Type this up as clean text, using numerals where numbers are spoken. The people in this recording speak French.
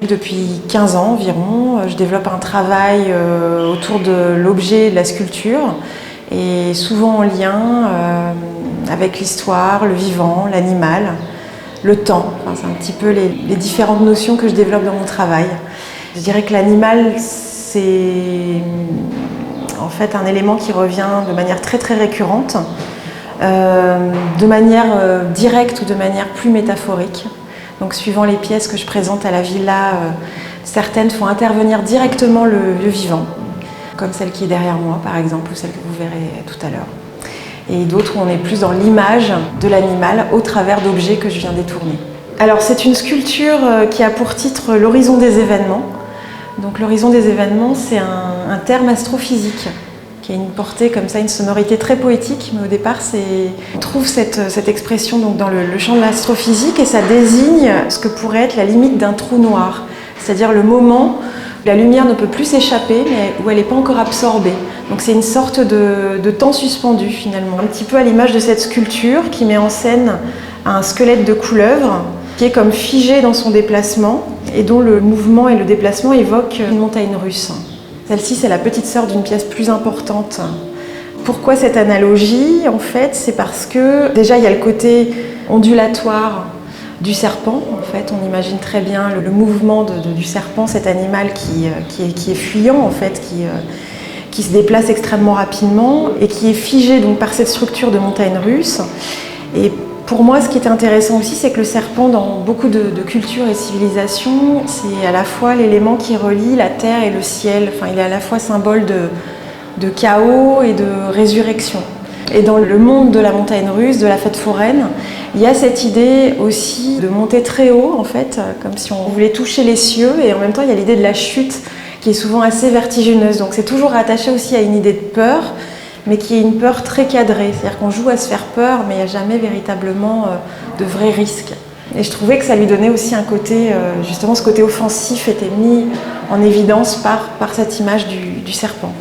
Depuis 15 ans environ, je développe un travail autour de l'objet et de la sculpture, et souvent en lien avec l'histoire, le vivant, l'animal, le temps. Enfin, c'est un petit peu les différentes notions que je développe dans mon travail. Je dirais que l'animal, c'est en fait un élément qui revient de manière très très récurrente, de manière directe ou de manière plus métaphorique. Donc suivant les pièces que je présente à la villa, certaines font intervenir directement le vivant, comme celle qui est derrière moi par exemple, ou celle que vous verrez tout à l'heure. Et d'autres où on est plus dans l'image de l'animal au travers d'objets que je viens détourner. Alors c'est une sculpture qui a pour titre l'horizon des événements. Donc l'horizon des événements, c'est un terme astrophysique qui a une portée comme ça, une sonorité très poétique, mais au départ, on trouve cette expression donc, dans le champ de l'astrophysique, et ça désigne ce que pourrait être la limite d'un trou noir, c'est-à-dire le moment où la lumière ne peut plus s'échapper, mais où elle n'est pas encore absorbée. Donc c'est une sorte de temps suspendu finalement, un petit peu à l'image de cette sculpture qui met en scène un squelette de couleuvre qui est comme figé dans son déplacement et dont le mouvement et le déplacement évoquent une montagne russe. Celle-ci, c'est la petite sœur d'une pièce plus importante. Pourquoi cette analogie? En fait, c'est parce que déjà, il y a le côté ondulatoire du serpent. En fait, on imagine très bien le mouvement du serpent, cet animal qui est fuyant, en fait, qui se déplace extrêmement rapidement et qui est figé donc, par cette structure de montagne russe. Et pour moi, ce qui est intéressant aussi, c'est que le serpent, dans beaucoup de cultures et civilisations, c'est à la fois l'élément qui relie la terre et le ciel. Enfin, il est à la fois symbole de chaos et de résurrection. Et dans le monde de la montagne russe, de la fête foraine, il y a cette idée aussi de monter très haut, en fait, comme si on voulait toucher les cieux, et en même temps, il y a l'idée de la chute qui est souvent assez vertigineuse. Donc c'est toujours attaché aussi à une idée de peur, mais qui est une peur très cadrée. C'est-à-dire qu'on joue à se faire peur, mais il n'y a jamais véritablement de vrais risques. Et je trouvais que ça lui donnait aussi un côté, justement ce côté offensif était mis en évidence par cette image du serpent.